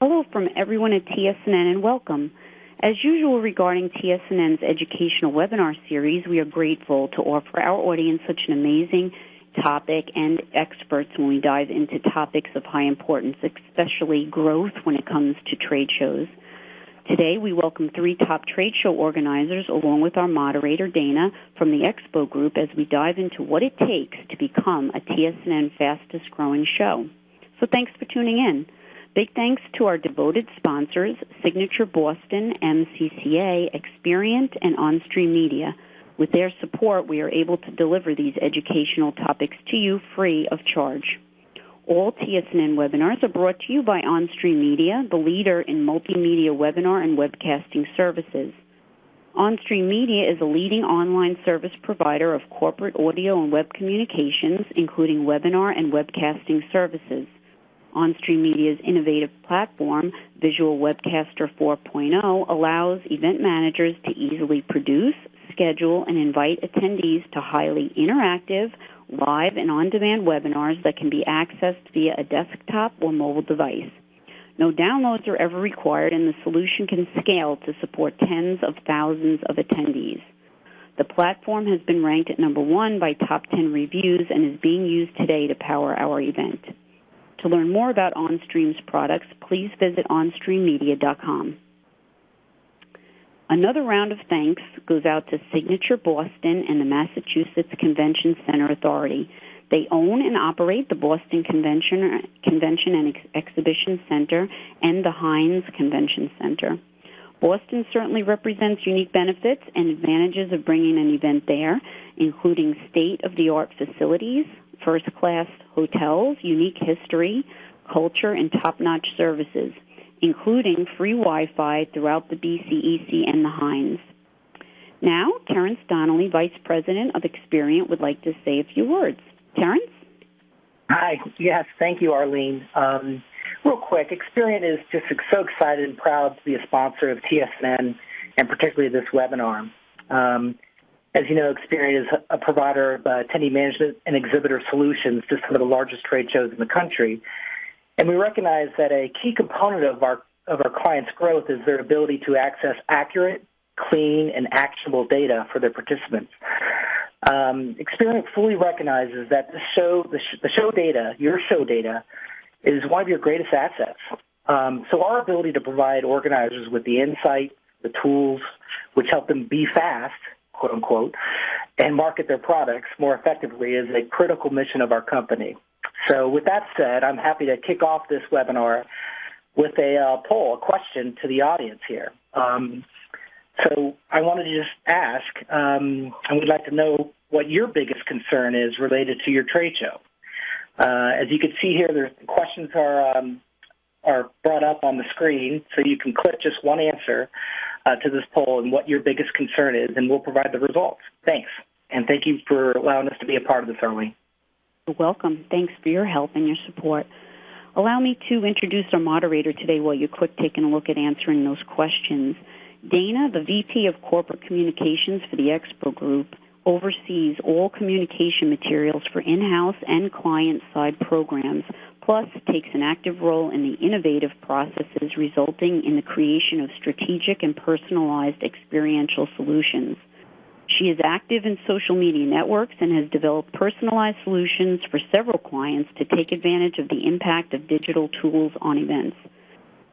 Hello from everyone at TSNN and welcome. As usual regarding TSNN's educational webinar series, we are grateful to offer our audience such an amazing topic and experts when we dive into topics of high importance, especially growth when it comes to trade shows. Today we welcome 3 top trade show organizers along with our moderator, Dana, from the Expo Group as we dive into what it takes to become a TSNN fastest growing show. So thanks for tuning in. Big thanks to our devoted sponsors, Signature Boston, MCCA, Experience, and OnStream Media. With their support, we are able to deliver these educational topics to you free of charge. All TSNN webinars are brought to you by OnStream Media, the leader in multimedia webinar and webcasting services. OnStream Media is a leading online service provider of corporate audio and web communications, including webinar and webcasting services. OnStream Media's innovative platform, Visual Webcaster 4.0, allows event managers to easily produce, schedule, and invite attendees to highly interactive, live, and on-demand webinars that can be accessed via a desktop or mobile device. No downloads are ever required, and the solution can scale to support tens of thousands of attendees. The platform has been ranked at number 1 by top 10 reviews and is being used today to power our event. To learn more about OnStream's products, please visit onstreammedia.com. Another round of thanks goes out to Signature Boston and the Massachusetts Convention Center Authority. They own and operate the Boston Convention and Exhibition Center and the Heinz Convention Center. Boston certainly represents unique benefits and advantages of bringing an event there, including state-of-the-art facilities, first-class hotels, unique history, culture, and top-notch services, including free Wi-Fi throughout the BCEC and the Heinz. Now, Terrence Donnelly, Vice President of Experian, would like to say a few words. Terrence? Hi. Yes, thank you, Arlene. Real quick, Experian is just so excited and proud to be a sponsor of TSNN and particularly this webinar. As you know, Experian is a provider of attendee management and exhibitor solutions to some of the largest trade shows in the country. And we recognize that a key component of our clients' growth is their ability to access accurate, clean, and actionable data for their participants. Experian fully recognizes that the show data, your show data, is one of your greatest assets. So our ability to provide organizers with the insight, the tools, which help them be fast, quote unquote, and market their products more effectively is a critical mission of our company. So with that said, I'm happy to kick off this webinar with a poll, a question to the audience here. So I wanted to just ask, and we'd like to know what your biggest concern is related to your trade show. As you can see here, the questions are brought up on the screen, so you can click just one answer to this poll and what your biggest concern is, and we'll provide the results. Thanks, and thank you for allowing us to be a part of this, Arlene. You're welcome. Thanks for your help and your support. Allow me to introduce our moderator today while you click taking a look at answering those questions. Dana, the VP of Corporate Communications for the Expo Group, oversees all communication materials for in-house and client-side programs, plus takes an active role in the innovative processes resulting in the creation of strategic and personalized experiential solutions. She is active in social media networks and has developed personalized solutions for several clients to take advantage of the impact of digital tools on events.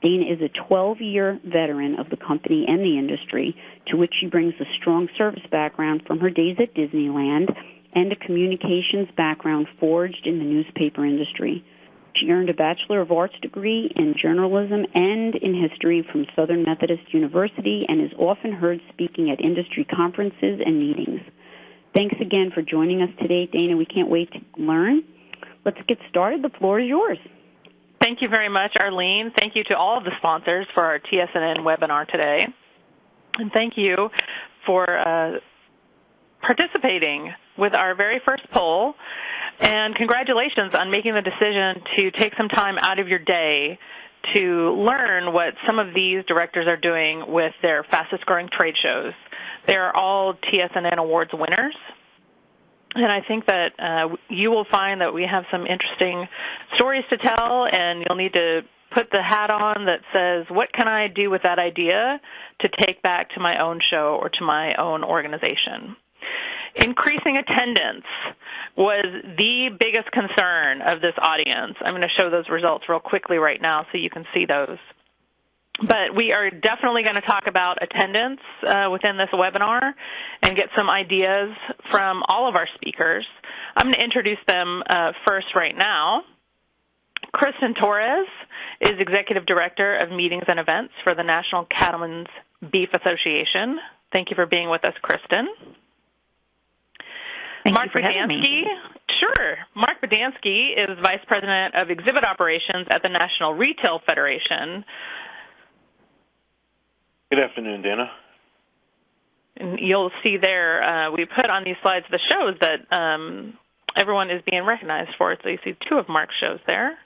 Dana is a 12-year veteran of the company and the industry, to which she brings a strong service background from her days at Disneyland and a communications background forged in the newspaper industry. She earned a Bachelor of Arts degree in journalism and in history from Southern Methodist University and is often heard speaking at industry conferences and meetings. Thanks again for joining us today, Dana. We can't wait to learn. Let's get started. The floor is yours. Thank you very much, Arlene. Thank you to all of the sponsors for our TSNN webinar today. And thank you for participating with our very first poll. And congratulations on making the decision to take some time out of your day to learn what some of these directors are doing with their fastest-growing trade shows. They are all TSNN Awards winners. And I think that you will find that we have some interesting stories to tell, and you'll need to put the hat on that says, what can I do with that idea to take back to my own show or to my own organization? Increasing attendance was the biggest concern of this audience. I'm going to show those results real quickly right now so you can see those. But we are definitely going to talk about attendance within this webinar and get some ideas from all of our speakers. I'm going to introduce them first right now. Kristen Torres is Executive Director of Meetings and Events for the National Cattlemen's Beef Association. Thank you for being with us, Kristen. Mark Badansky. Sure. Mark Badansky is Vice President of Exhibit Operations at the National Retail Federation. Good afternoon, Dana. And you'll see there we put on these slides the shows that everyone is being recognized for. So you see two of Mark's shows there.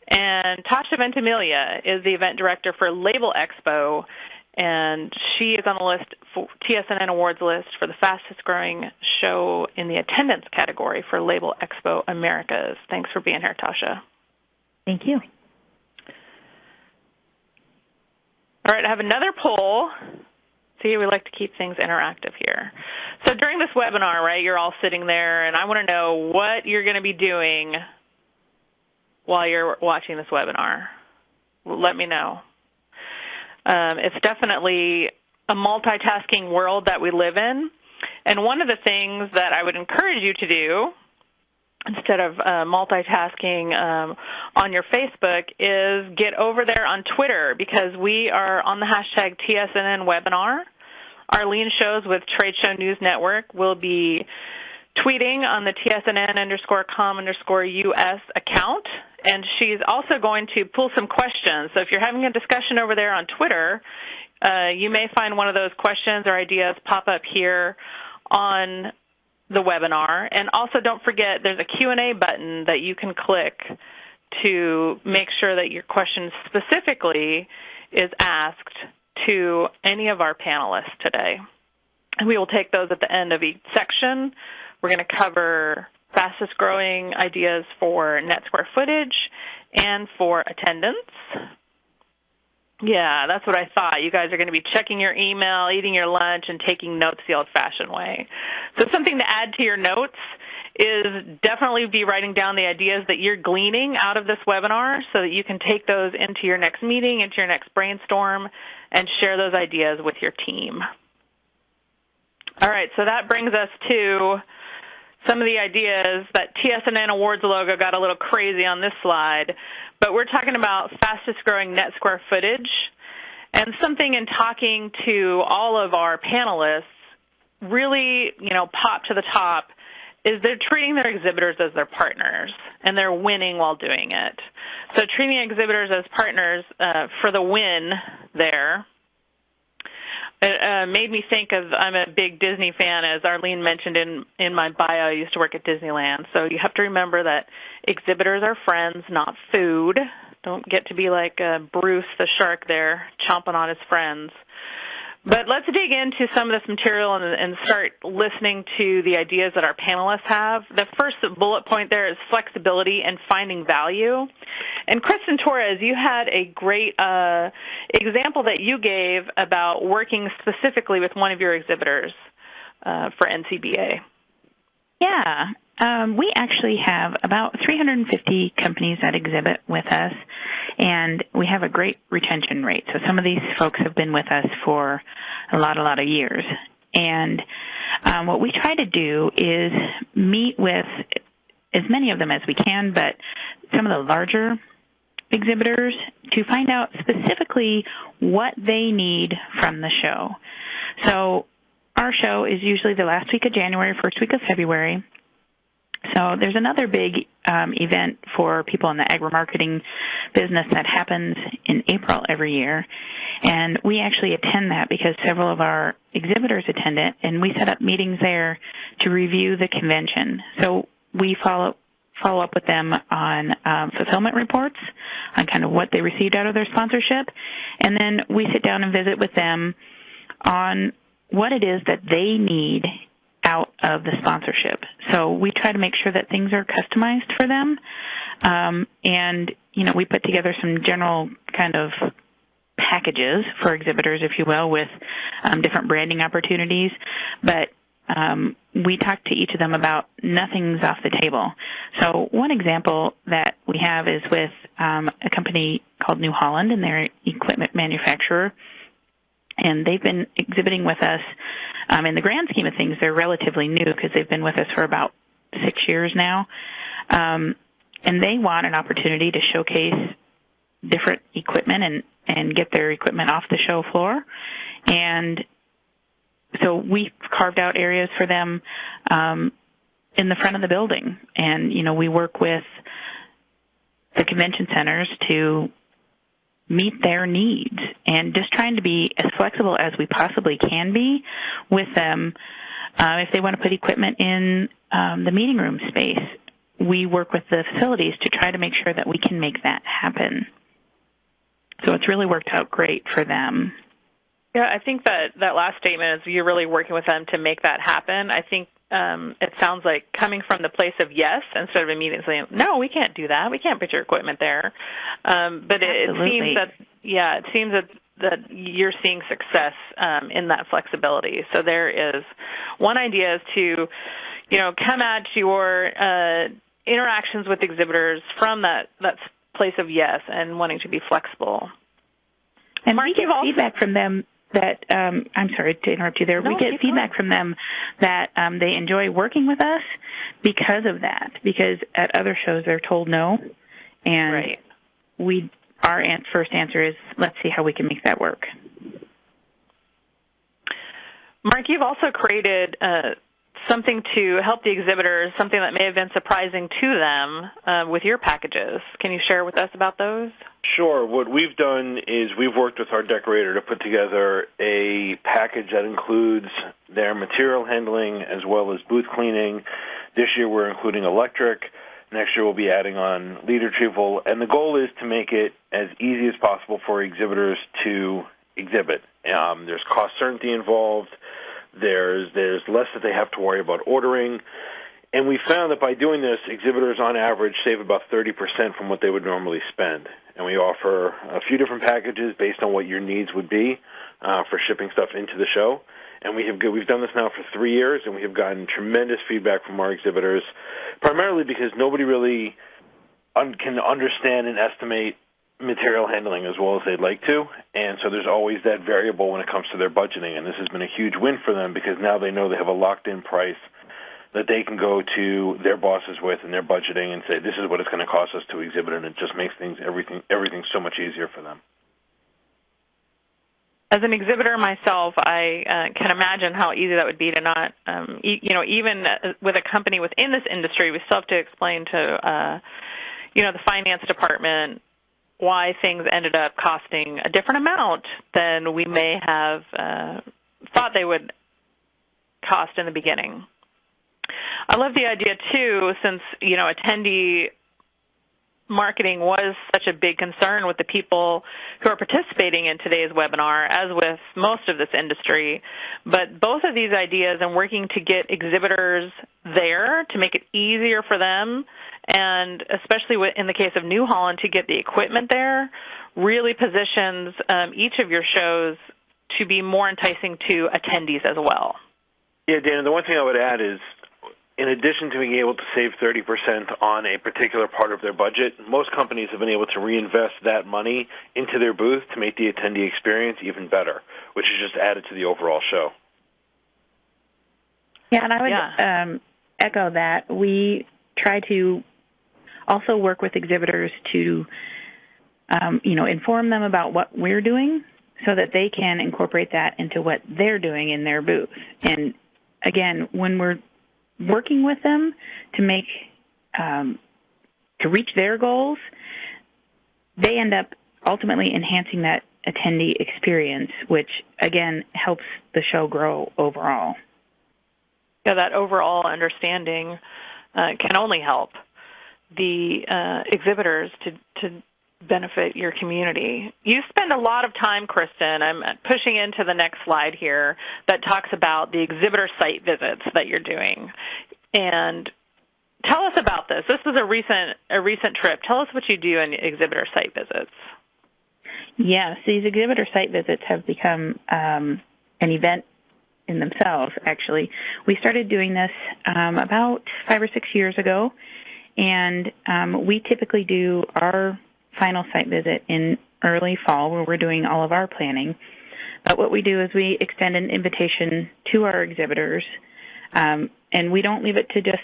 And Tasha Ventimiglia is the event director for Label Expo, and she is on the list for TSNN Awards list for the fastest growing show in the attendance category for Label Expo Americas. Thanks for being here, Tasha. Thank you. All right, I have another poll. See, we like to keep things interactive here. So during this webinar, right, you're all sitting there, and I want to know what you're going to be doing while you're watching this webinar. Let me know. It's definitely a multitasking world that we live in, and one of the things that I would encourage you to do instead of multitasking on your Facebook is get over there on Twitter, because we are on the hashtag TSNN webinar. Arlene Shows with Trade Show News Network will be tweeting on the TSNN_com_US account, and she's also going to pull some questions. So if you're having a discussion over there on Twitter, you may find one of those questions or ideas pop up here on the webinar. And also don't forget there's a Q&A button that you can click to make sure that your question specifically is asked to any of our panelists today. And we will take those at the end of each section. We're going to cover fastest growing ideas for net square footage and for attendance. Yeah, that's what I thought. You guys are going to be checking your email, eating your lunch, and taking notes the old-fashioned way. So something to add to your notes is definitely be writing down the ideas that you're gleaning out of this webinar so that you can take those into your next meeting, into your next brainstorm, and share those ideas with your team. All right, so that brings us to some of the ideas. That TSNN Awards logo got a little crazy on this slide, but we're talking about fastest growing net square footage. And something in talking to all of our panelists really, pop to the top is they're treating their exhibitors as their partners, and they're winning while doing it. So treating exhibitors as partners for the win there. It made me think of, I'm a big Disney fan, as Arlene mentioned in my bio. I used to work at Disneyland. So you have to remember that exhibitors are friends, not food. Don't get to be like Bruce the shark there, chomping on his friends. But let's dig into some of this material and start listening to the ideas that our panelists have. The first bullet point there is flexibility and finding value. And Kristen Torres, you had a great example that you gave about working specifically with one of your exhibitors for NCBA. Yeah. We actually have about 350 companies that exhibit with us, and we have a great retention rate. So some of these folks have been with us for a lot of years. And what we try to do is meet with as many of them as we can, but some of the larger exhibitors to find out specifically what they need from the show. So our show is usually the last week of January, first week of February. So there's another big event for people in the agri-marketing business that happens in April every year. And we actually attend that because several of our exhibitors attend it, and we set up meetings there to review the convention. So we follow up with them on fulfillment reports, on kind of what they received out of their sponsorship, and then we sit down and visit with them on what it is that they need out of the sponsorship. So we try to make sure that things are customized for them, and we put together some general kind of packages for exhibitors, if you will, with different branding opportunities. But we talked to each of them about nothing's off the table. So one example that we have is with a company called New Holland, and they're an equipment manufacturer. And they've been exhibiting with us. In the grand scheme of things, they're relatively new because they've been with us for about 6 years now. And they want an opportunity to showcase different equipment and get their equipment off the show floor. And so we carved out areas for them in the front of the building. And, we work with the convention centers to meet their needs and just trying to be as flexible as we possibly can be with them. If they want to put equipment in the meeting room space, we work with the facilities to try to make sure that we can make that happen. So it's really worked out great for them. Yeah, I think that last statement is you're really working with them to make that happen. I think it sounds like coming from the place of yes instead of immediately saying, no, we can't do that. We can't put your equipment there. But it seems that you're seeing success in that flexibility. So there is one idea is to, come at your interactions with exhibitors from that place of yes and wanting to be flexible. And Mark, we get feedback from them that, I'm sorry to interrupt you there, we get feedback from them that they enjoy working with us because of that, because at other shows they're told no, and our first answer is, let's see how we can make that work. Mark, you've also created something to help the exhibitors, something that may have been surprising to them with your packages. Can you share with us about those? Sure. What we've done is we've worked with our decorator to put together a package that includes their material handling as well as booth cleaning. This year we're including electric. Next year we'll be adding on lead retrieval. And the goal is to make it as easy as possible for exhibitors to exhibit. There's cost certainty involved. There's less that they have to worry about ordering. And we found that by doing this, exhibitors on average save about 30% from what they would normally spend. And we offer a few different packages based on what your needs would be for shipping stuff into the show. And we've done this now for 3 years, and we have gotten tremendous feedback from our exhibitors, primarily because nobody really can understand and estimate material handling as well as they'd like to. And so there's always that variable when it comes to their budgeting. And this has been a huge win for them because now they know they have a locked-in price that they can go to their bosses with in their budgeting and say, this is what it's going to cost us to exhibit, and it just makes everything so much easier for them. As an exhibitor myself, I can imagine how easy that would be to not, even with a company within this industry, we still have to explain to, the finance department why things ended up costing a different amount than we may have thought they would cost in the beginning. I love the idea, too, since, attendee marketing was such a big concern with the people who are participating in today's webinar, as with most of this industry. But both of these ideas and working to get exhibitors there to make it easier for them, and especially in the case of New Holland, to get the equipment there, really positions each of your shows to be more enticing to attendees as well. Yeah, Dana, the one thing I would add is, in addition to being able to save 30% on a particular part of their budget, most companies have been able to reinvest that money into their booth to make the attendee experience even better, which is just added to the overall show. Yeah, and I would echo that. We try to also work with exhibitors to, inform them about what we're doing so that they can incorporate that into what they're doing in their booth. And, again, when we're working with them to make to reach their goals, they end up ultimately enhancing that attendee experience, which again helps the show grow overall. Yeah, that overall understanding can only help the exhibitors to benefit your community. You spend a lot of time, Kristen, I'm pushing into the next slide here, that talks about the exhibitor site visits that you're doing. And tell us about this. This was a recent trip. Tell us what you do in exhibitor site visits. Yes, these exhibitor site visits have become an event in themselves, actually. We started doing this about 5 or 6 years ago, and we typically do our final site visit in early fall where we're doing all of our planning. But what we do is we extend an invitation to our exhibitors, and we don't leave it to just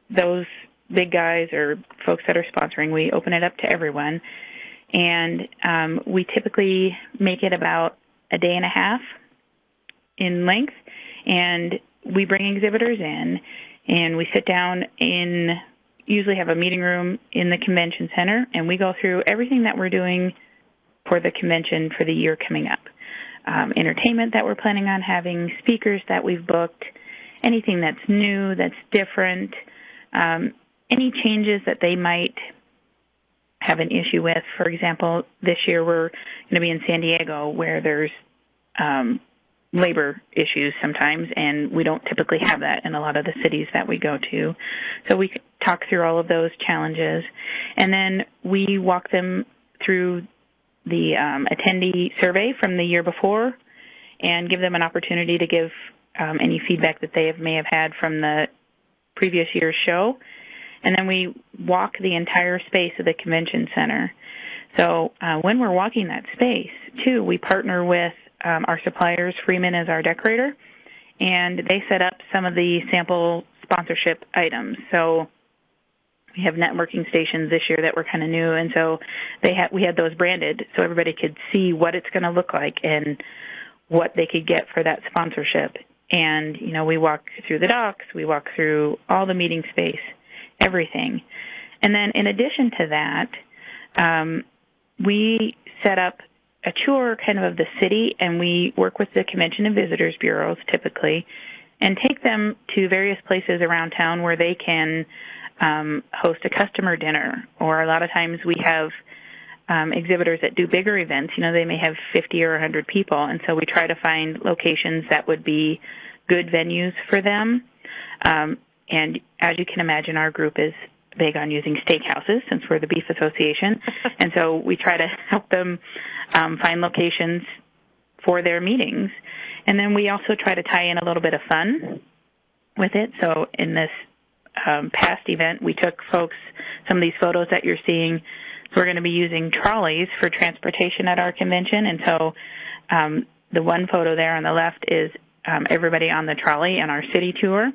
those big guys or folks that are sponsoring. We open it up to everyone, and we typically make it about a day and a half in length, and we bring exhibitors in, and we sit down usually have a meeting room in the convention center, and we go through everything that we're doing for the convention for the year coming up. Entertainment that we're planning on having, speakers that we've booked, anything that's new, that's different, any changes that they might have an issue with. For example, this year we're going to be in San Diego where there's labor issues sometimes, and we don't typically have that in a lot of the cities that we go to. So we talk through all of those challenges, and then we walk them through the attendee survey from the year before and give them an opportunity to give any feedback that they may have had from the previous year's show. And then we walk the entire space of the convention center. So when we're walking that space, too, we partner with our suppliers. Freeman is our decorator, and they set up some of the sample sponsorship items. So we have networking stations this year that were kind of new, and so we had those branded so everybody could see what it's going to look like and what they could get for that sponsorship. And, we walk through the docks, we walk through all the meeting space, everything. And then in addition to that, we set up a tour kind of the city, and we work with the Convention and Visitors Bureaus typically and take them to various places around town where they can host a customer dinner, or a lot of times we have exhibitors that do bigger events. They may have 50 or 100 people, and so we try to find locations that would be good venues for them. And as you can imagine, our group is big on using steakhouses since we're the Beef Association, and so we try to help them find locations for their meetings. And then we also try to tie in a little bit of fun with it. So in this past event, we took folks, some of these photos that you're seeing, so we're going to be using trolleys for transportation at our convention. And so the one photo there on the left is everybody on the trolley on our city tour.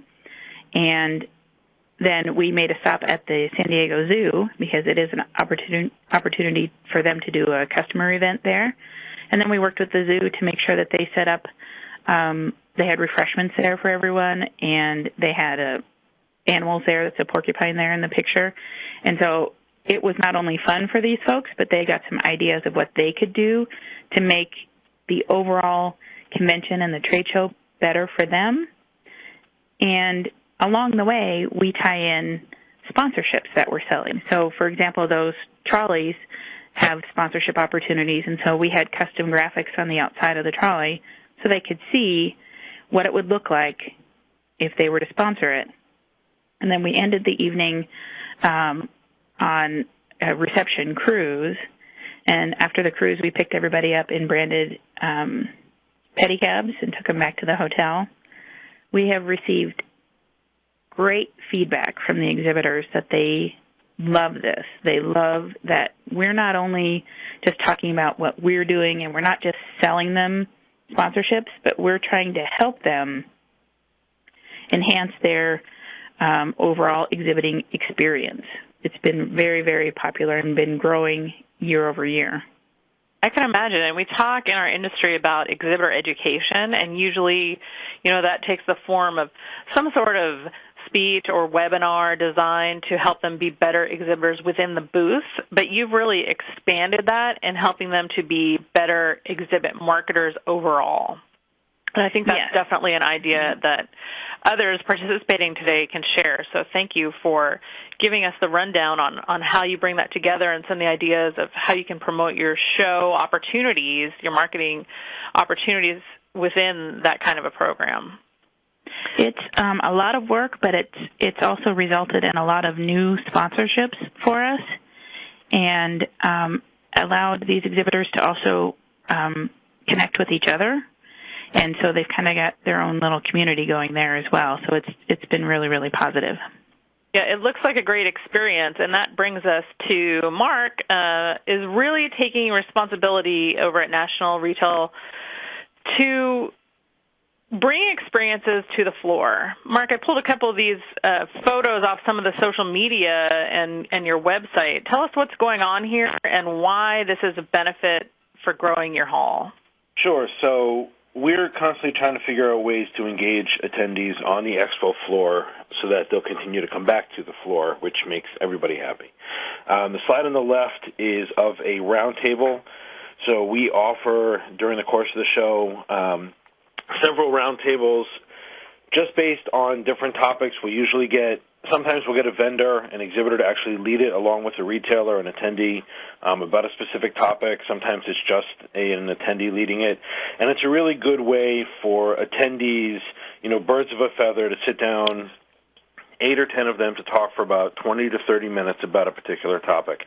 And then we made a stop at the San Diego Zoo because it is an opportunity for them to do a customer event there. And then we worked with the zoo to make sure that they set up, they had refreshments there for everyone, and they had animals there. That's a porcupine there in the picture. And so it was not only fun for these folks, but they got some ideas of what they could do to make the overall convention and the trade show better for them. And along the way, we tie in sponsorships that we're selling. So, for example, those trolleys have sponsorship opportunities, and so we had custom graphics on the outside of the trolley so they could see what it would look like if they were to sponsor it. And then we ended the evening on a reception cruise, and after the cruise, we picked everybody up in branded pedicabs and took them back to the hotel. We have received great feedback from the exhibitors that they love this. They love that we're not only just talking about what we're doing and we're not just selling them sponsorships, but we're trying to help them enhance their overall exhibiting experience. It's been very, very popular and been growing year over year. I can imagine. And we talk in our industry about exhibitor education, and usually, that takes the form of some sort of speech or webinar designed to help them be better exhibitors within the booth, but you've really expanded that in helping them to be better exhibit marketers overall. And I think that's definitely an idea that others participating today can share. So thank you for giving us the rundown on how you bring that together and some of the ideas of how you can promote your show opportunities, your marketing opportunities within that kind of a program. It's a lot of work, but it's also resulted in a lot of new sponsorships for us, and allowed these exhibitors to also connect with each other. And so they've kind of got their own little community going there as well. So it's been really, really positive. Yeah, it looks like a great experience, and that brings us to Mark, is really taking responsibility over at National Retail to bring experiences to the floor. Mark, I pulled a couple of these photos off some of the social media and your website. Tell us what's going on here and why this is a benefit for growing your hall. Sure. So we're constantly trying to figure out ways to engage attendees on the expo floor so that they'll continue to come back to the floor, which makes everybody happy. The slide on the left is of a round table. So we offer, during the course of the show, several round tables just based on different topics. Sometimes we'll get a vendor, an exhibitor, to actually lead it along with a retailer, an attendee, about a specific topic. Sometimes it's just an attendee leading it. And it's a really good way for attendees, birds of a feather, to sit down, 8 or 10 of them, to talk for about 20 to 30 minutes about a particular topic.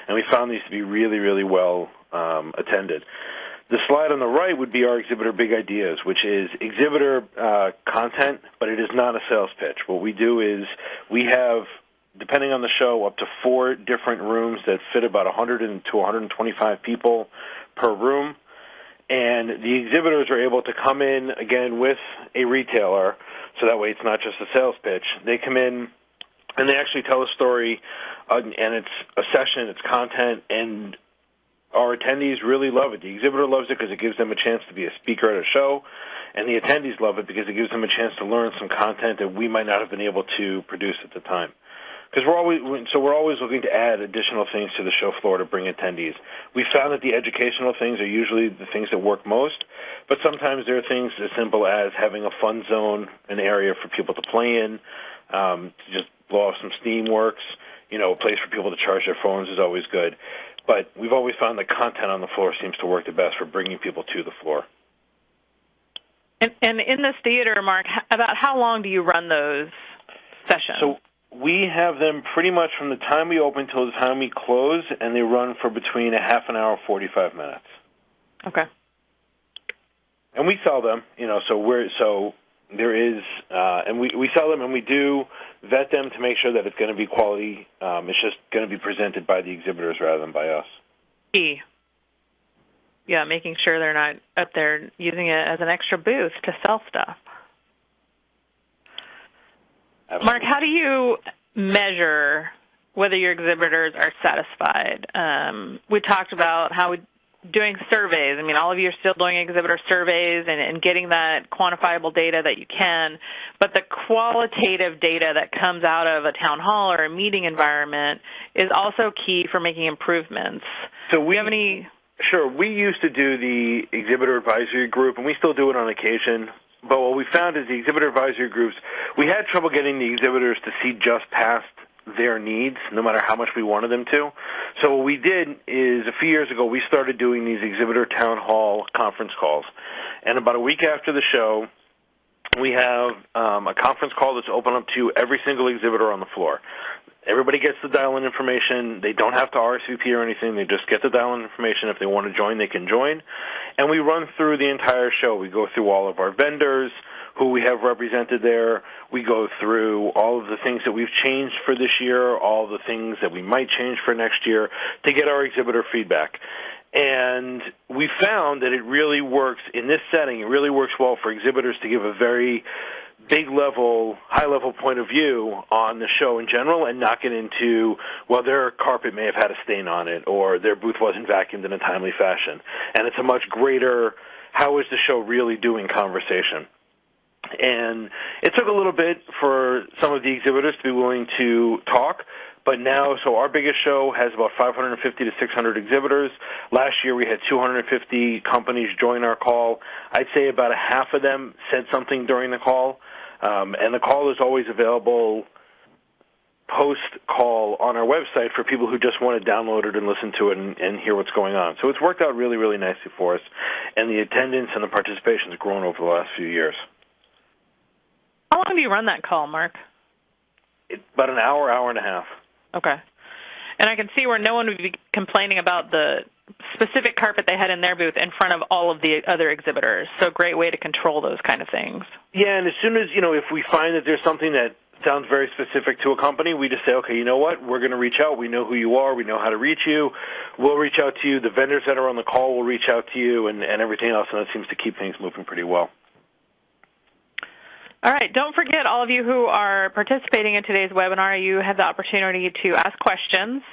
And we found these to be really, really well attended. The slide on the right would be our exhibitor big ideas, which is exhibitor content, but it is not a sales pitch. What we do is we have, depending on the show, up to 4 different rooms that fit about 100 to 125 people per room. And the exhibitors are able to come in, again, with a retailer, so that way it's not just a sales pitch. They come in and they actually tell a story, and it's a session, it's content, and our attendees really love it. The exhibitor loves it because it gives them a chance to be a speaker at a show, and the attendees love it because it gives them a chance to learn some content that we might not have been able to produce at the time. Because we're always looking to add additional things to the show floor to bring attendees. We found that the educational things are usually the things that work most, but sometimes there are things as simple as having a fun zone, an area for people to play in, to just blow off some steam works. A place for people to charge their phones is always good. But we've always found the content on the floor seems to work the best for bringing people to the floor. And in this theater, Mark, about how long do you run those sessions? So we have them pretty much from the time we open till the time we close, and they run for between a half an hour, 45 minutes. Okay. And we sell them, there is, and we sell them, and we do vet them to make sure that it's going to be quality. It's just going to be presented by the exhibitors rather than by us. Yeah, making sure they're not up there using it as an extra booth to sell stuff. Absolutely. Mark, how do you measure whether your exhibitors are satisfied? We talked about how doing surveys. All of you are still doing exhibitor surveys and getting that quantifiable data that you can, but the qualitative data that comes out of a town hall or a meeting environment is also key for making improvements. So do you have any? Sure. We used to do the exhibitor advisory group, and we still do it on occasion. But what we found is the exhibitor advisory groups, we had trouble getting the exhibitors to see just past their needs, no matter how much we wanted them to. So what we did is, a few years ago, we started doing these exhibitor town hall conference calls. And about a week after the show, we have a conference call that's open up to every single exhibitor on the floor. Everybody gets the dial-in information. They don't have to RSVP or anything. They just get the dial-in information. If they want to join, they can join. And we run through the entire show. We go through all of our vendors, who we have represented there. We go through all of the things that we've changed for this year, all the things that we might change for next year, to get our exhibitor feedback. And we found that it really works in this setting. It really works well for exhibitors to give a very big-level, high-level point of view on the show in general and not get into, well, their carpet may have had a stain on it or their booth wasn't vacuumed in a timely fashion. And it's a much greater, how is the show really doing conversation. And it took a little bit for some of the exhibitors to be willing to talk, but now, so our biggest show has about 550 to 600 exhibitors. Last year we had 250 companies join our call. I'd say about a half of them said something during the call, and the call is always available post-call on our website for people who just want to download it and listen to it and hear what's going on. So it's worked out really, really nicely for us, and the attendance and the participation has grown over the last few years. How long do you run that call, Mark? It's about an hour, hour and a half. Okay. And I can see where no one would be complaining about the specific carpet they had in their booth in front of all of the other exhibitors. So great way to control those kind of things. Yeah, and as soon as, if we find that there's something that sounds very specific to a company, we just say, okay, you know what, we're going to reach out. We know who you are. We know how to reach you. We'll reach out to you. The vendors that are on the call will reach out to you and everything else, and that seems to keep things moving pretty well. All right. Don't forget, all of you who are participating in today's webinar, you have the opportunity to ask questions.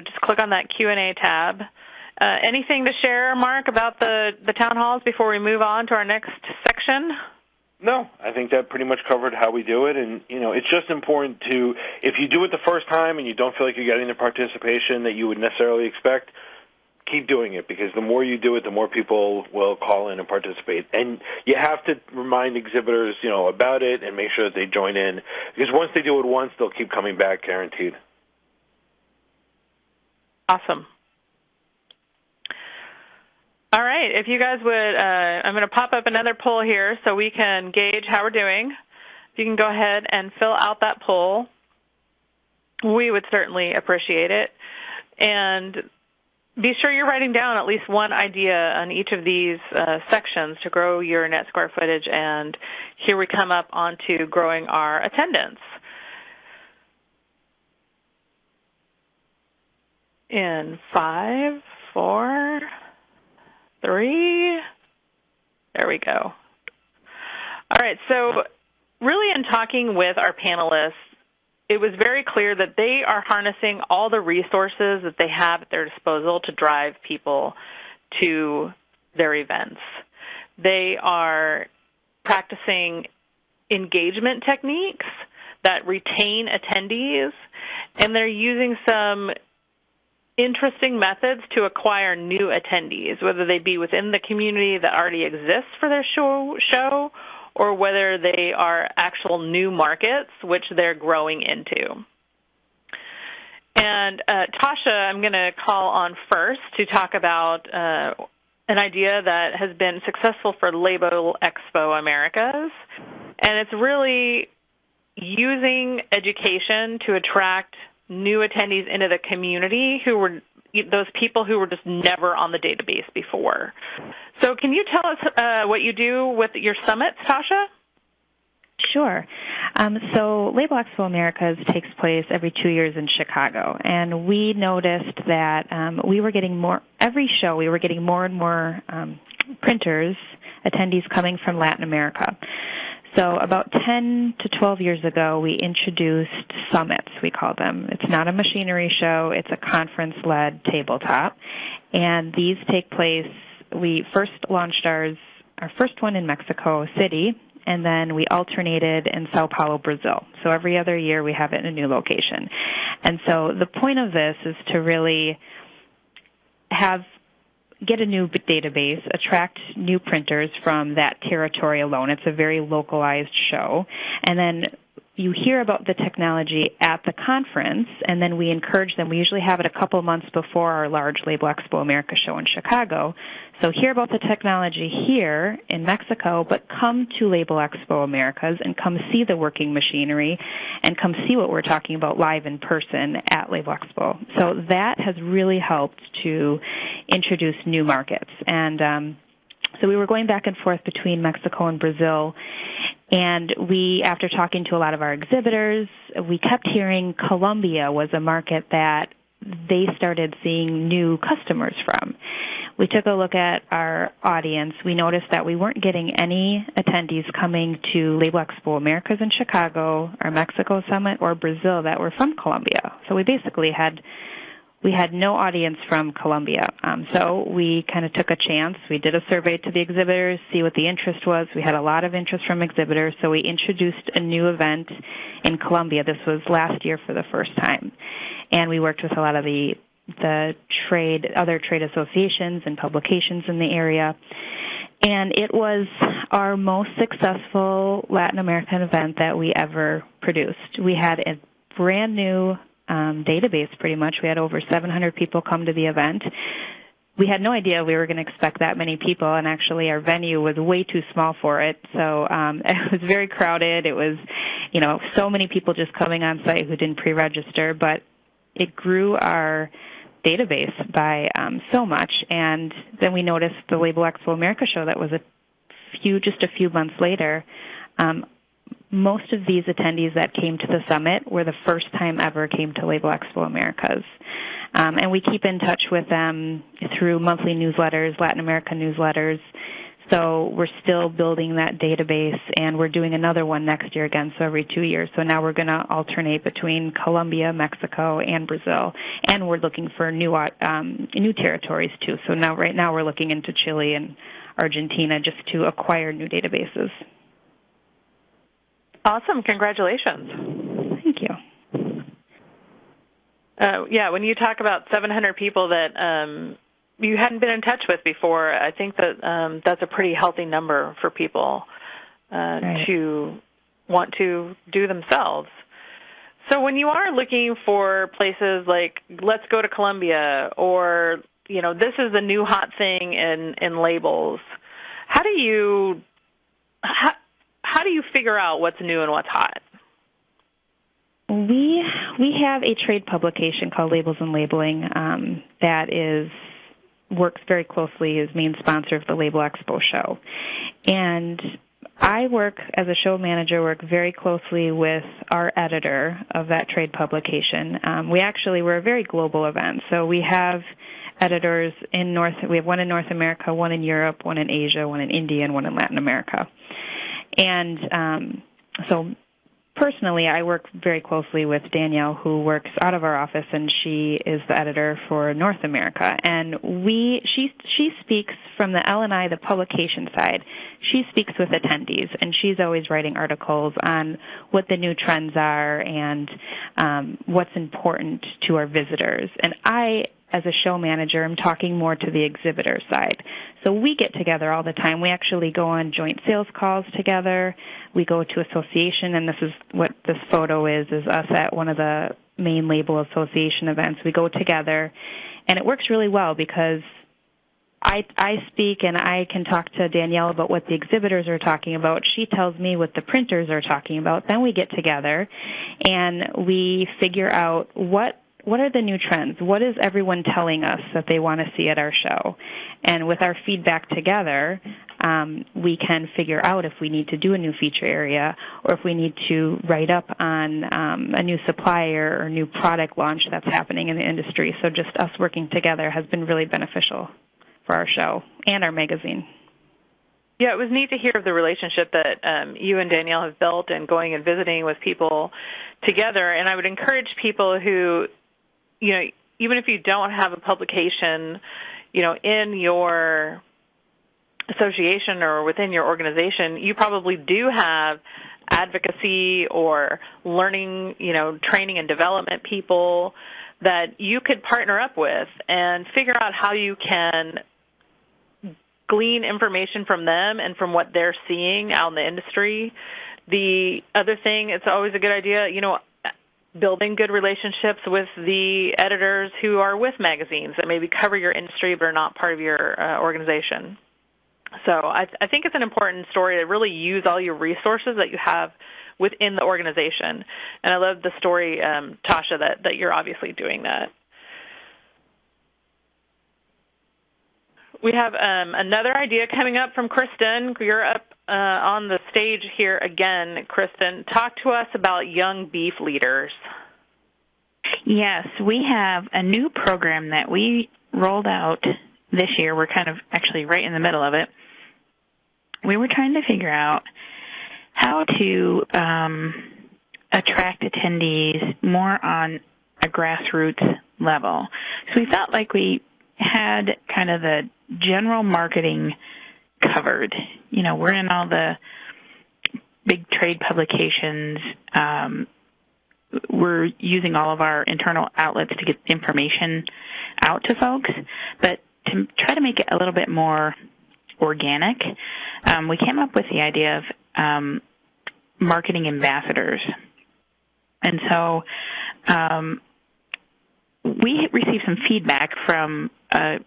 Just click on that Q&A tab. Anything to share, Mark, about the town halls before we move on to our next section? No, I think that pretty much covered how we do it. And, it's just important to, if you do it the first time and you don't feel like you're getting the participation that you would necessarily expect, keep doing it, because the more you do it, the more people will call in and participate. And you have to remind exhibitors, about it and make sure that they join in, because once they do it once, they'll keep coming back, guaranteed. Awesome. All right. If you guys would, I'm going to pop up another poll here so we can gauge how we're doing. If you can go ahead and fill out that poll, we would certainly appreciate it. And be sure you're writing down at least one idea on each of these sections to grow your net square footage. And here we come up onto growing our attendance. In 5, 4, 3, there we go. All right, so really in talking with our panelists, it was very clear that they are harnessing all the resources that they have at their disposal to drive people to their events. They are practicing engagement techniques that retain attendees, and they're using some interesting methods to acquire new attendees, whether they be within the community that already exists for their show or whether they are actual new markets which they're growing into. And Tasha, I'm going to call on first to talk about an idea that has been successful for Label Expo Americas, and it's really using education to attract new attendees into the community who were those people who were just never on the database before. So can you tell us what you do with your summits, Tasha? Sure. So Label Expo Americas takes place every 2 years in Chicago, and we noticed that we were getting more, every show we were getting more and more printers, attendees coming from Latin America. So about 10 to 12 years ago, we introduced summits, we call them. It's not a machinery show. It's a conference-led tabletop. And these take place, we first launched our first one in Mexico City, and then we alternated in Sao Paulo, Brazil. So every other year we have it in a new location. And so the point of this is to really get a new database, attract new printers from that territory alone. It's a very localized show. And then you hear about the technology at the conference, and then we encourage them. We usually have it a couple of months before our large Label Expo America show in Chicago. So hear about the technology here in Mexico, but come to Label Expo Americas and come see the working machinery and come see what we're talking about live in person at Label Expo. So that has really helped to introduce new markets. And so we were going back and forth between Mexico and Brazil, and we, after talking to a lot of our exhibitors, we kept hearing Colombia was a market that they started seeing new customers from. We took a look at our audience. We noticed that we weren't getting any attendees coming to Label Expo Americas in Chicago, our Mexico Summit, or Brazil that were from Colombia. So we basically had no audience from Colombia. So we kind of took a chance. We did a survey to the exhibitors, see what the interest was. We had a lot of interest from exhibitors, so we introduced a new event in Colombia. This was last year for the first time. And we worked with a lot of the other trade associations and publications in the area. And it was our most successful Latin American event that we ever produced. We had a brand new database, pretty much. We had over 700 people come to the event. we had no idea we were going to expect that many people, and actually our venue was way too small for it. So it was very crowded. It was, so many people just coming on site who didn't pre-register, but it grew our database by so much. And then we noticed the Label Expo America show that was just a few months later. Most of these attendees that came to the summit were the first time ever came to Label Expo Americas. And we keep in touch with them through monthly newsletters, Latin America newsletters. So we're still building that database, and we're doing another one next year again, so every 2 years. So now we're going to alternate between Colombia, Mexico, and Brazil. And we're looking for new territories, too. So right now we're looking into Chile and Argentina just to acquire new databases. Awesome. Congratulations. Thank you. When you talk about 700 people that you hadn't been in touch with before, I think that that's a pretty healthy number for people right. to want to do themselves. So when you are looking for places like, let's go to Colombia, or, this is a new hot thing in labels, how do you figure out what's new and what's hot? We have a trade publication called Labels and Labeling that works very closely as main sponsor of the Label Expo show. And I as a show manager, work very closely with our editor of that trade publication. We're a very global event, so we have editors we have one in North America, one in Europe, one in Asia, one in India, and one in Latin America. And so personally, I work very closely with Danielle, who works out of our office, and she is the editor for North America. And she speaks from the L&I, the publication side. She speaks with attendees, and she's always writing articles on what the new trends are and what's important to our visitors. And I, as a show manager, I'm talking more to the exhibitor side. So we get together all the time. We actually go on joint sales calls together. We go to association, and this is what this photo is us at one of the main label association events. We go together, and it works really well because I speak and I can talk to Danielle about what the exhibitors are talking about. She tells me what the printers are talking about. Then we get together, and we figure out what are the new trends? What is everyone telling us that they want to see at our show? And with our feedback together, we can figure out if we need to do a new feature area or if we need to write up on a new supplier or new product launch that's happening in the industry. So just us working together has been really beneficial for our show and our magazine. Yeah, it was neat to hear of the relationship that you and Danielle have built and going and visiting with people together. And I would encourage people who, even if you don't have a publication, in your association or within your organization, you probably do have advocacy or learning, training and development people that you could partner up with and figure out how you can glean information from them and from what they're seeing out in the industry. The other thing, it's always a good idea, building good relationships with the editors who are with magazines that maybe cover your industry but are not part of your organization. So I think it's an important story to really use all your resources that you have within the organization. And I love the story, Tasha, that you're obviously doing that. We have another idea coming up from Kristen. You're up on the stage here again, Kristen. Talk to us about young beef leaders. Yes, we have a new program that we rolled out this year. We're kind of actually right in the middle of it. We were trying to figure out how to attract attendees more on a grassroots level. So we felt like we had kind of the general marketing covered. We're in all the big trade publications. We're using all of our internal outlets to get information out to folks. But to try to make it a little bit more organic, we came up with the idea of marketing ambassadors. And so we received some feedback from a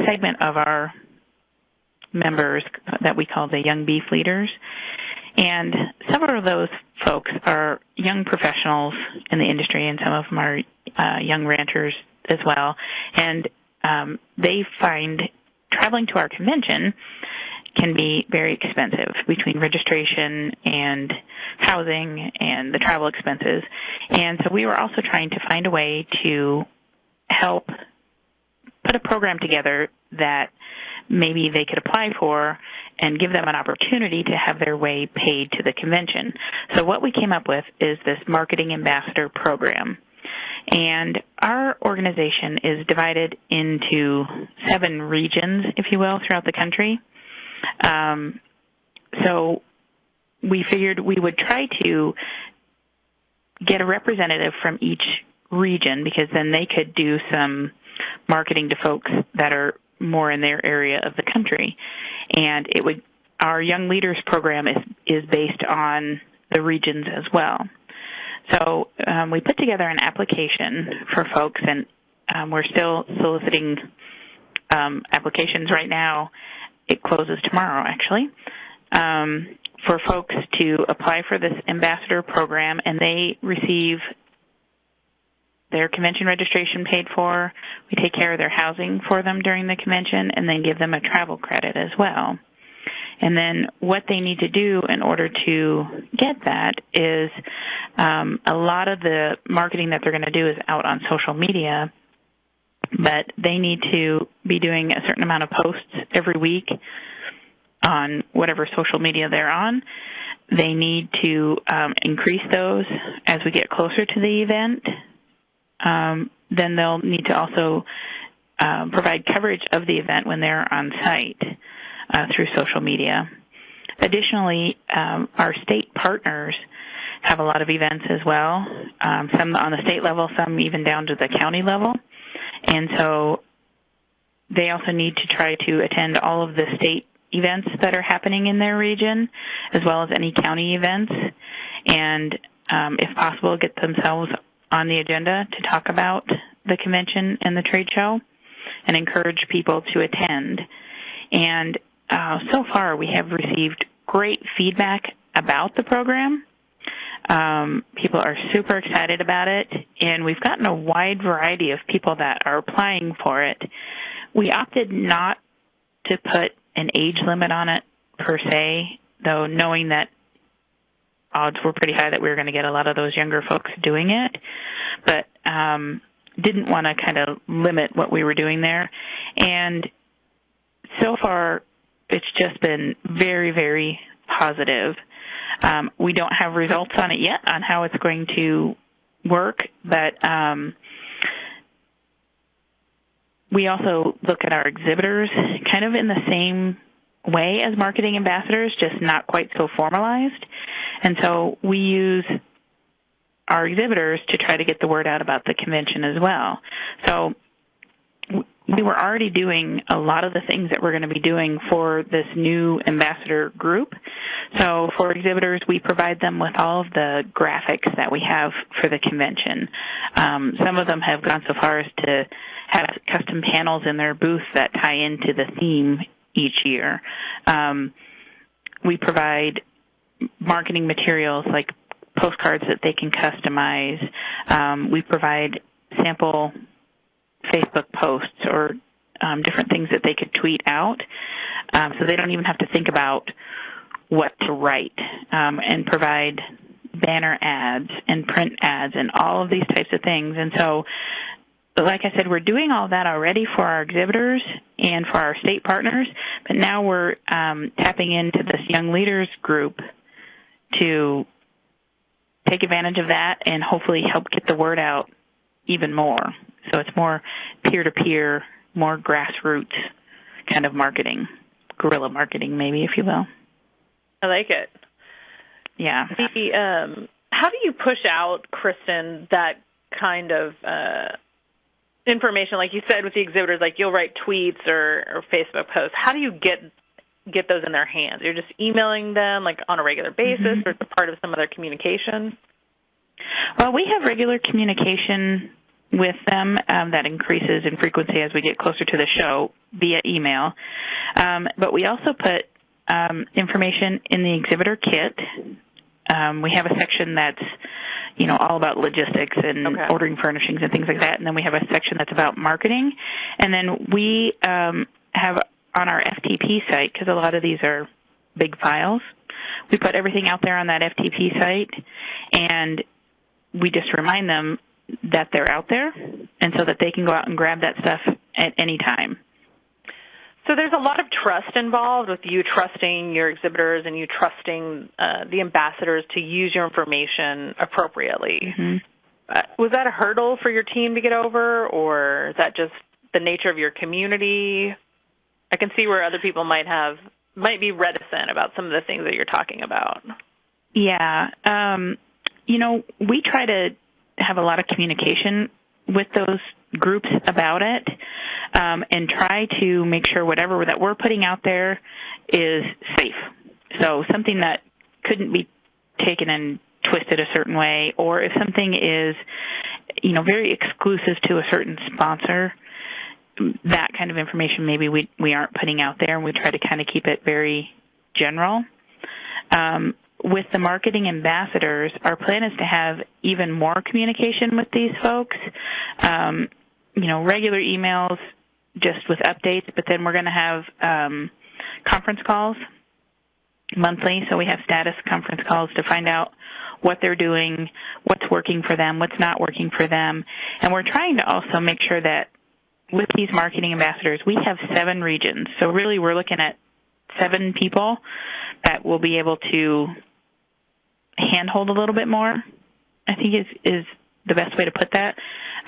segment of our members that we call the Young Beef Leaders. And several of those folks are young professionals in the industry, and some of them are young ranchers as well. And they find traveling to our convention can be very expensive between registration and housing and the travel expenses. And so we were also trying to find a way to help put a program together that maybe they could apply for and give them an opportunity to have their way paid to the convention. So what we came up with is this marketing ambassador program. And our organization is divided into 7 regions, if you will, throughout the country. So we figured we would try to get a representative from each region, because then they could do some marketing to folks that are more in their area of the country. And our Young Leaders program is based on the regions as well. So we put together an application for folks, and we're still soliciting applications right now. It closes tomorrow, actually, for folks to apply for this ambassador program, and they receive their convention registration paid for. We take care of their housing for them during the convention, and then give them a travel credit as well. And then what they need to do in order to get that is a lot of the marketing that they're going to do is out on social media, but they need to be doing a certain amount of posts every week on whatever social media they're on. They need to increase those as we get closer to the event. Then they'll need to also provide coverage of the event when they're on site through social media. Additionally, our state partners have a lot of events as well, some on the state level, some even down to the county level. And so they also need to try to attend all of the state events that are happening in their region, as well as any county events, and if possible, get themselves on the agenda to talk about the convention and the trade show and encourage people to attend. And so far we have received great feedback about the program. People are super excited about it, and we've gotten a wide variety of people that are applying for it. We opted not to put an age limit on it per se, though knowing that odds were pretty high that we were going to get a lot of those younger folks doing it, but didn't want to kind of limit what we were doing there. And so far, it's just been very, very positive. We don't have results on it yet on how it's going to work, but we also look at our exhibitors kind of in the same way as marketing ambassadors, just not quite so formalized. And so we use our exhibitors to try to get the word out about the convention as well. So we were already doing a lot of the things that we're going to be doing for this new ambassador group. So for exhibitors, we provide them with all of the graphics that we have for the convention. Some of them have gone so far as to have custom panels in their booth that tie into the theme each year. We provide marketing materials like postcards that they can customize. We provide sample Facebook posts or different things that they could tweet out, so they don't even have to think about what to write, and provide banner ads and print ads and all of these types of things. And so, like I said, we're doing all that already for our exhibitors and for our state partners, but now we're tapping into this Young Leaders group to take advantage of that and hopefully help get the word out even more. So it's more peer-to-peer, more grassroots kind of marketing, guerrilla marketing maybe, if you will. I like it. Yeah. How do you push out, Kristen, that kind of information, like you said with the exhibitors, like you'll write tweets or Facebook posts. How do you get those in their hands? You're just emailing them like on a regular basis, or it's a part of some of their communication? Well, we have regular communication with them. That increases in frequency as we get closer to the show via email. But we also put information in the exhibitor kit. We have a section that's, all about logistics and ordering furnishings and things like that. And then we have a section that's about marketing. And then we have on our FTP site, because a lot of these are big files, we put everything out there on that FTP site, and we just remind them that they're out there, and so that they can go out and grab that stuff at any time. So there's a lot of trust involved with you trusting your exhibitors and you trusting the ambassadors to use your information appropriately. Mm-hmm. Was that a hurdle for your team to get over, or is that just the nature of your community? I can see where other people might be reticent about some of the things that you're talking about. Yeah. We try to have a lot of communication with those groups about it, and try to make sure whatever that we're putting out there is safe. So something that couldn't be taken and twisted a certain way, or if something is, very exclusive to a certain sponsor, that kind of information maybe we aren't putting out there, and we try to kind of keep it very general. With the marketing ambassadors, our plan is to have even more communication with these folks, regular emails just with updates, but then we're going to have conference calls monthly. So we have status conference calls to find out what they're doing, what's working for them, what's not working for them. And we're trying to also make sure that with these marketing ambassadors, we have 7 regions. So really we're looking at 7 people that will be able to handhold a little bit more, I think is the best way to put that.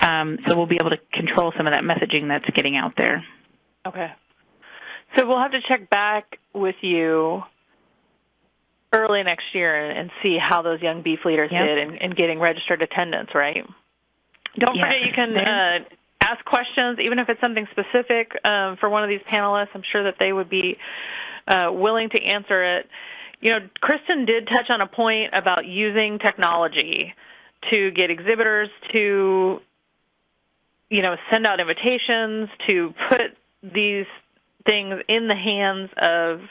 So we'll be able to control some of that messaging that's getting out there. Okay. So we'll have to check back with you early next year and see how those young beef leaders did in getting registered attendance, right? Don't forget you can ask questions, even if it's something specific for one of these panelists. I'm sure that they would be willing to answer it. Kristen did touch on a point about using technology to get exhibitors to, send out invitations, to put these things in the hands of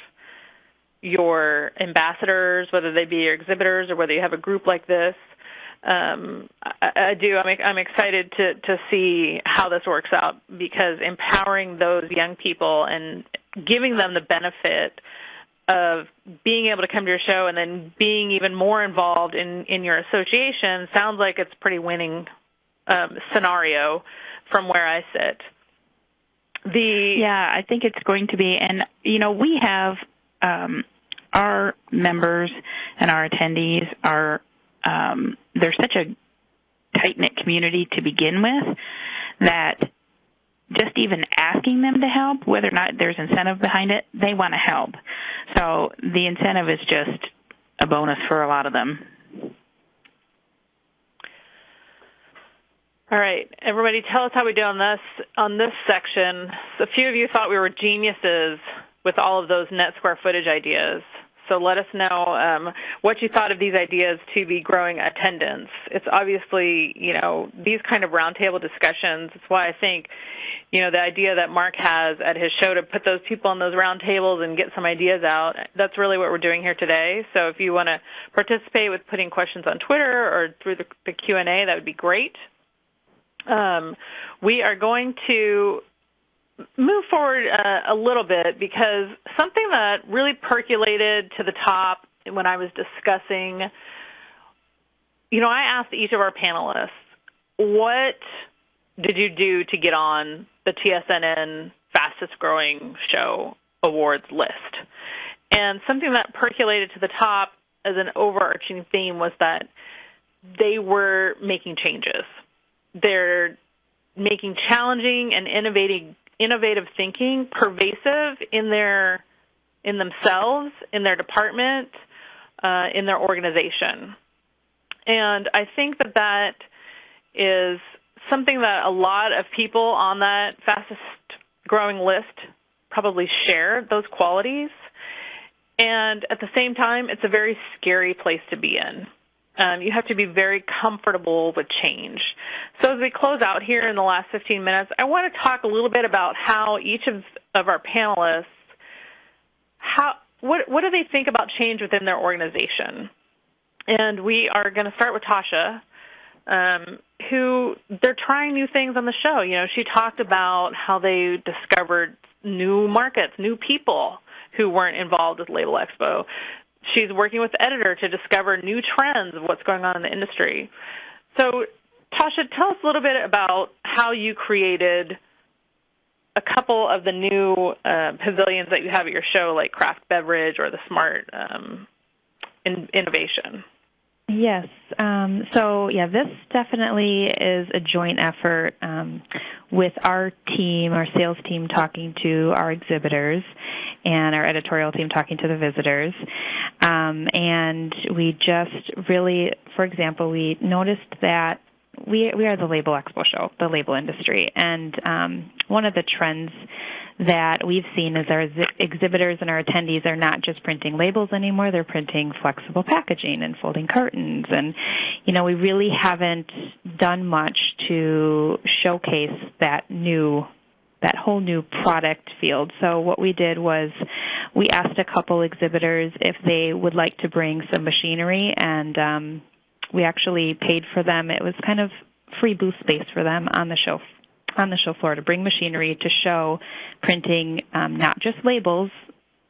your ambassadors, whether they be your exhibitors or whether you have a group like this. I'm excited to see how this works out, because empowering those young people and giving them the benefit of being able to come to your show and then being even more involved in your association sounds like it's a pretty winning scenario from where I sit. I think it's going to be. And, we have our members and our attendees are they're such a tight-knit community to begin with that just even asking them to help, whether or not there's incentive behind it, they want to help. So the incentive is just a bonus for a lot of them. All right, everybody, tell us how we do on this section. So a few of you thought we were geniuses with all of those net square footage ideas. So let us know what you thought of these ideas to be growing attendance. It's obviously, these kind of roundtable discussions. It's why I think, the idea that Mark has at his show to put those people on those roundtables and get some ideas out, that's really what we're doing here today. So if you want to participate with putting questions on Twitter or through the Q&A, that would be great. We are going to move forward a little bit, because something that really percolated to the top when I was discussing, I asked each of our panelists, what did you do to get on the TSNN Fastest Growing Show Awards list? And something that percolated to the top as an overarching theme was that they were making changes. They're making challenging and innovative thinking pervasive in themselves, in their department, in their organization. And I think that is something that a lot of people on that fastest growing list probably share, those qualities. And at the same time, it's a very scary place to be in. you have to be very comfortable with change. So as we close out here in the last 15 minutes, I want to talk a little bit about how each of our panelists, what do they think about change within their organization? And we are going to start with Tasha, who they're trying new things on the show. You know, she talked about how they discovered new markets, new people who weren't involved with Label Expo. She's working with the editor to discover new trends of what's going on in the industry. So, Tasha, tell us a little bit about how you created a couple of the new pavilions that you have at your show, like craft beverage or the smart innovation. Yes. This definitely is a joint effort with our team, our sales team talking to our exhibitors and our editorial team talking to the visitors. And we just really, for example, we noticed that we are the Label Expo show, the label industry. And one of the trends that we've seen is our exhibitors and our attendees are not just printing labels anymore, they're printing flexible packaging and folding cartons. And, you know, we really haven't done much to showcase that whole new product field. So what we did was we asked a couple exhibitors if they would like to bring some machinery, and we actually paid for them. It was kind of free booth space for them on the show floor to bring machinery to show printing not just labels.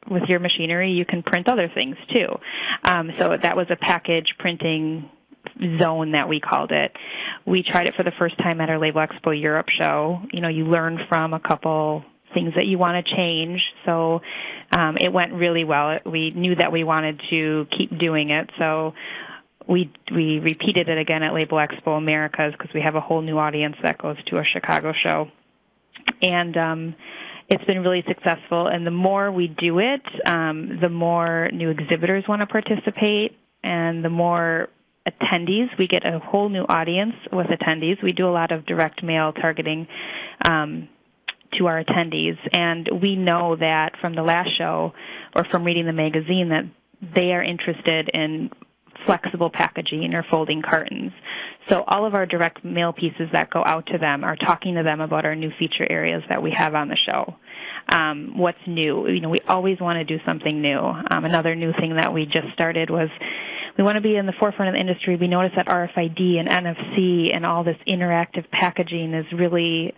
With your machinery, you can print other things too. So that was a package printing zone that we called it. We tried it for the first time at our Label Expo Europe show. You know, you learn from a couple things that you want to change. So it went really well. We knew that we wanted to keep doing it. So we repeated it again at Label Expo Americas because we have a whole new audience that goes to our Chicago show. And it's been really successful. And the more we do it, the more new exhibitors want to participate, and the more attendees. We get a whole new audience with attendees. We do a lot of direct mail targeting to our attendees. And we know that from the last show or from reading the magazine that they are interested in flexible packaging or folding cartons. So all of our direct mail pieces that go out to them are talking to them about our new feature areas that we have on the show. What's new? You know, we always want to do something new. Another new thing that we just started was we want to be in the forefront of the industry. We notice that RFID and NFC and all this interactive packaging has really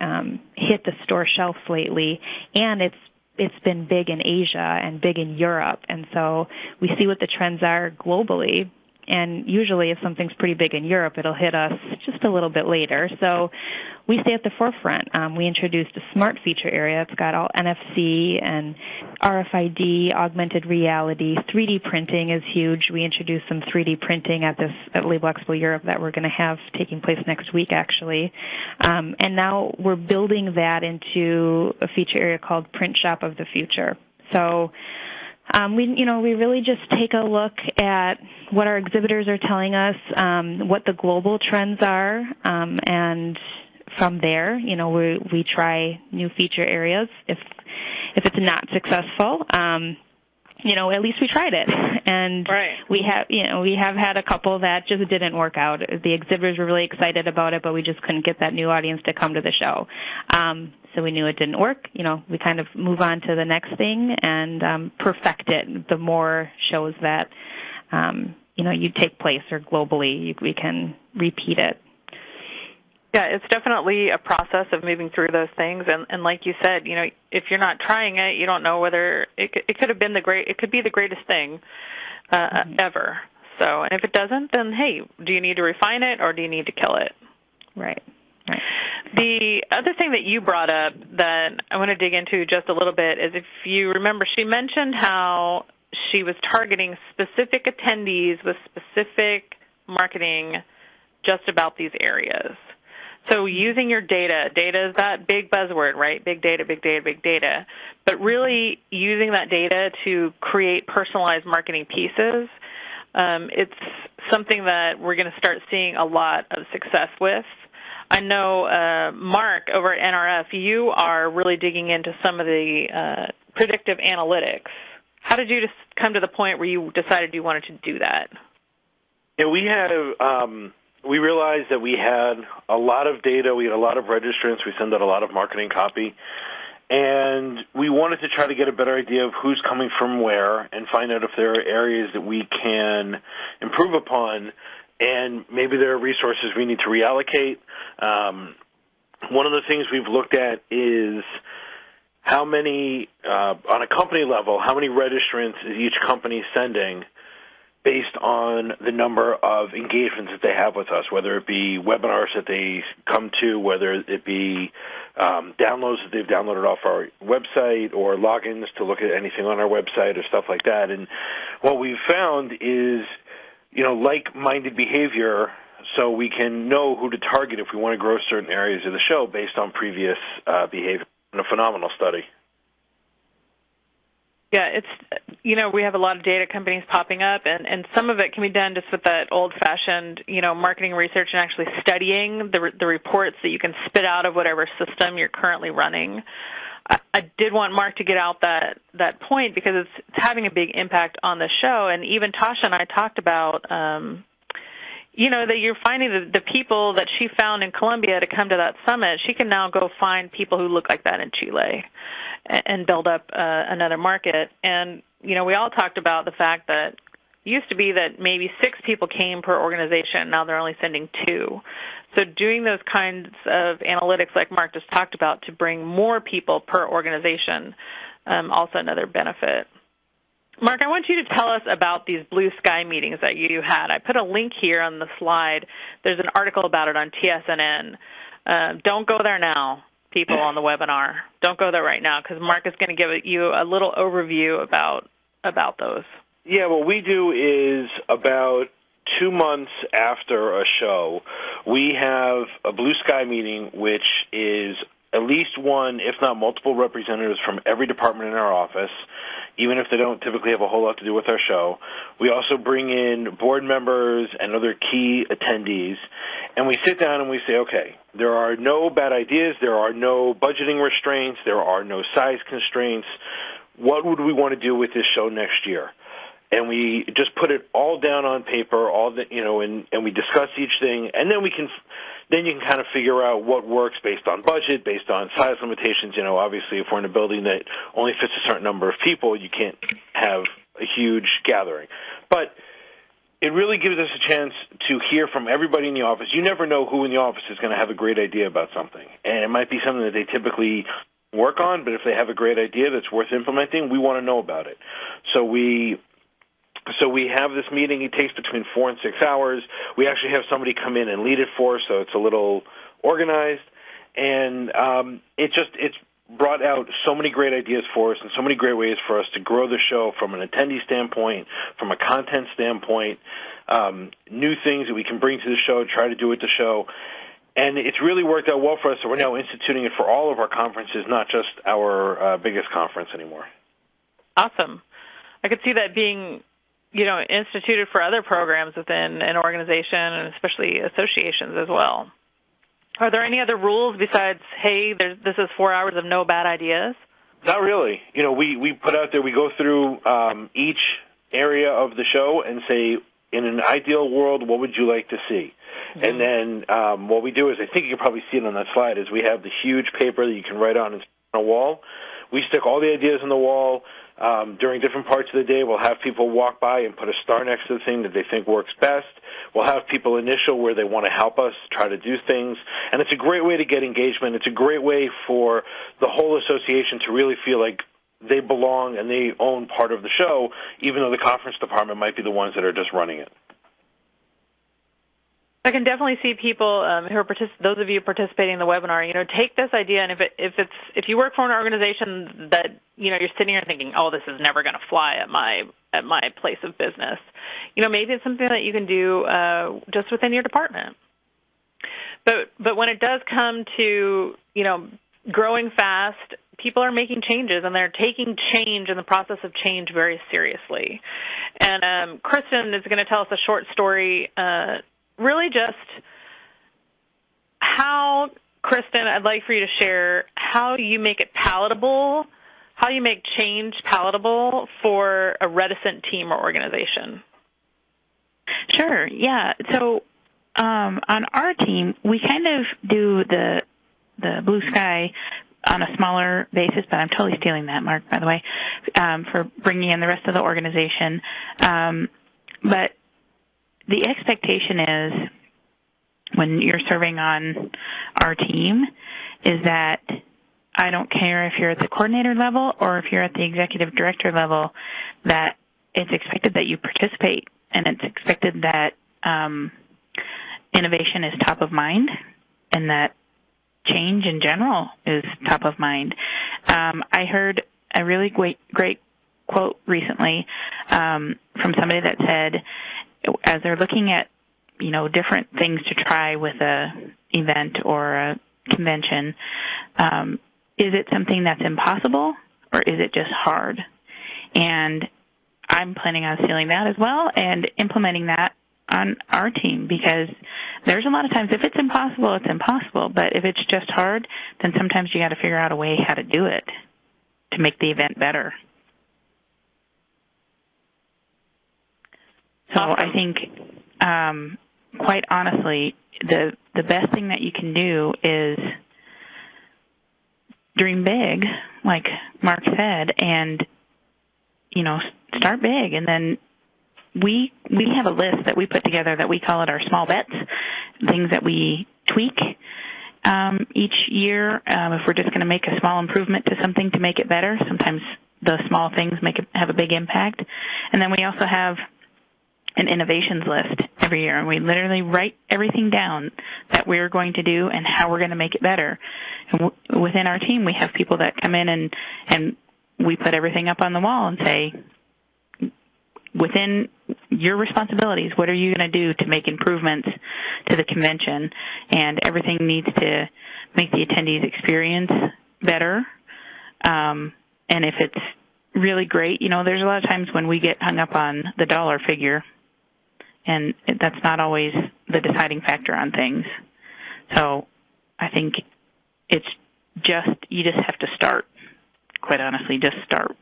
hit the store shelves lately, and it's been big in Asia and big in Europe. And so we see what the trends are globally. And usually if something's pretty big in Europe, it'll hit us just a little bit later. So we stay at the forefront. We introduced a smart feature area. It's got all NFC and RFID, augmented reality. 3D printing is huge. We introduced some 3D printing at Label Expo Europe that we're going to have taking place next week, actually. And now we're building that into a feature area called Print Shop of the Future. So we really just take a look at what our exhibitors are telling us, what the global trends are, and from there, we try new feature areas. If it's not successful, at least we tried it. And right. we have had a couple that just didn't work out. The exhibitors were really excited about it, but we just couldn't get that new audience to come to the show. So we knew it didn't work. We kind of move on to the next thing and perfect it. The more shows that, you take place or globally, we can repeat it. Yeah, it's definitely a process of moving through those things. And like you said, if you're not trying it, you don't know whether it could have been it could be the greatest thing ever. So, and if it doesn't, then hey, do you need to refine it or do you need to kill it? Right. The other thing that you brought up that I want to dig into just a little bit is, if you remember, she mentioned how she was targeting specific attendees with specific marketing just about these areas. So using your data is that big buzzword, right? Big data, big data, big data. But really using that data to create personalized marketing pieces, it's something that we're going to start seeing a lot of success with. I know, Mark, over at NRF, you are really digging into some of the predictive analytics. How did you just come to the point where you decided you wanted to do that? Yeah, we realized that we had a lot of data, we had a lot of registrants, we send out a lot of marketing copy, and we wanted to try to get a better idea of who's coming from where and find out if there are areas that we can improve upon, and maybe there are resources we need to reallocate. One of the things we've looked at is how many, on a company level, how many registrants is each company sending based on the number of engagements that they have with us, whether it be webinars that they come to, whether it be downloads that they've downloaded off our website or logins to look at anything on our website or stuff like that. And what we've found is, like-minded behavior, so we can know who to target if we want to grow certain areas of the show based on previous behavior. A phenomenal study. Yeah, it's, we have a lot of data companies popping up, and some of it can be done just with that old-fashioned, marketing research and actually studying the reports that you can spit out of whatever system you're currently running. I did want Mark to get out that point because it's having a big impact on the show, and even Tasha and I talked about, that you're finding the people that she found in Colombia to come to that summit, she can now go find people who look like that in Chile and build up another market. And, we all talked about the fact that it used to be that maybe 6 people came per organization. Now they're only sending 2. So doing those kinds of analytics like Mark just talked about to bring more people per organization, also another benefit. Mark, I want you to tell us about these blue sky meetings that you had. I put a link here on the slide. There's an article about it on TSNN. Don't go there now, people on the webinar. Don't go there right now because Mark is going to give you a little overview about those. Yeah, what we do is about 2 months after a show, we have a blue sky meeting, which is at least one, if not multiple representatives from every department in our office, even if they don't typically have a whole lot to do with our show. We also bring in board members and other key attendees, and we sit down and we say, okay, there are no bad ideas, there are no budgeting restraints, there are no size constraints. What would we want to do with this show next year? And we just put it all down on paper, and we discuss each thing, and then you can kind of figure out what works based on budget, based on size limitations. Obviously, if we're in a building that only fits a certain number of people, you can't have a huge gathering. But it really gives us a chance to hear from everybody in the office. You never know who in the office is going to have a great idea about something, and it might be something that they typically work on, but if they have a great idea that's worth implementing, we want to know about it. So we have this meeting. It takes between 4 and 6 hours. We actually have somebody come in and lead it for us, so it's a little organized. And it's brought out so many great ideas for us and so many great ways for us to grow the show from an attendee standpoint, from a content standpoint, new things that we can bring to the show, try to do with the show. And it's really worked out well for us, so we're now instituting it for all of our conferences, not just our biggest conference anymore. Awesome. I could see that being instituted for other programs within an organization and especially associations as well. Are there any other rules besides, hey, this is 4 hours of no bad ideas? Not really. We put out there, we go through each area of the show and say, in an ideal world, what would you like to see? Mm-hmm. And then what we do is, I think you can probably see it on that slide, is we have the huge paper that you can write on and stick on a wall. We stick all the ideas on the wall. During different parts of the day, we'll have people walk by and put a star next to the thing that they think works best. We'll have people initial where they want to help us try to do things. And it's a great way to get engagement. It's a great way for the whole association to really feel like they belong and they own part of the show, even though the conference department might be the ones that are just running it. I can definitely see people who are those of you participating in the webinar. Take this idea, and if you work for an organization that you're sitting here thinking, oh, this is never going to fly at my place of business. Maybe it's something that you can do just within your department. But when it does come to growing fast, people are making changes, and they're taking change and the process of change very seriously. And Kristen is going to tell us a short story. Really just how, Kristen, I'd like for you to share how you make it palatable, how you make change palatable for a reticent team or organization. Sure, yeah. So on our team, we kind of do the blue sky on a smaller basis, but I'm totally stealing that, Mark, by the way, for bringing in the rest of the organization. But the expectation is, when you're serving on our team, is that I don't care if you're at the coordinator level or if you're at the executive director level, that it's expected that you participate, and it's expected that innovation is top of mind, and that change in general is top of mind. I heard a really great quote recently from somebody that said, as they're looking at, different things to try with a event or a convention, is it something that's impossible, or is it just hard? And I'm planning on stealing that as well and implementing that on our team, because there's a lot of times, if it's impossible, it's impossible. But if it's just hard, then sometimes you got to figure out a way how to do it to make the event better. So I think, quite honestly, the best thing that you can do is dream big, like Mark said, and, start big. And then we have a list that we put together that we call it our small bets, things that we tweak each year. If we're just going to make a small improvement to something to make it better, sometimes those small things have a big impact. And then we also have an innovations list every year, and we literally write everything down that we're going to do and how we're going to make it better. And within our team, we have people that come in and we put everything up on the wall and say, within your responsibilities, what are you going to do to make improvements to the convention? And everything needs to make the attendees' experience better. And if it's really great, there's a lot of times when we get hung up on the dollar figure, and that's not always the deciding factor on things. So I think it's you just have to start, quite honestly, just start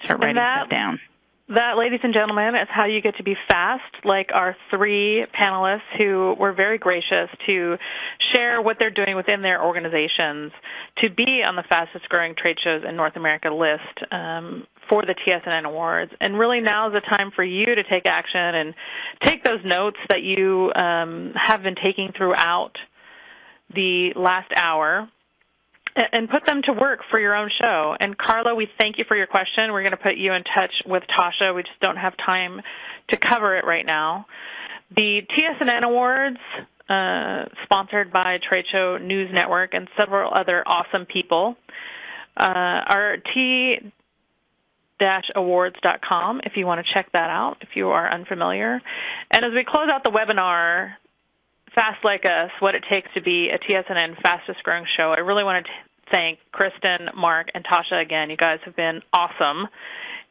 writing stuff down. That, ladies and gentlemen, is how you get to be fast, like our three panelists who were very gracious to share what they're doing within their organizations to be on the fastest-growing trade shows in North America list for the TSNN Awards. And really now is the time for you to take action and take those notes that you have been taking throughout the last hour and put them to work for your own show. And Carla, we thank you for your question. We're going to put you in touch with Tasha. We just don't have time to cover it right now. The TSNN Awards, sponsored by Trade Show News Network and several other awesome people, are t-awards.com if you want to check that out, if you are unfamiliar. And as we close out the webinar, Fast Like Us, what it takes to be a TSNN fastest growing show, I really want to thank Kristen, Mark, and Tasha again. You guys have been awesome.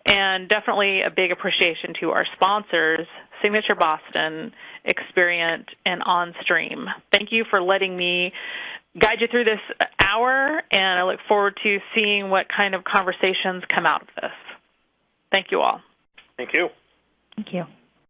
And definitely a big appreciation to our sponsors, Signature Boston, Experience, and OnStream. Thank you for letting me guide you through this hour, and I look forward to seeing what kind of conversations come out of this. Thank you all. Thank you. Thank you.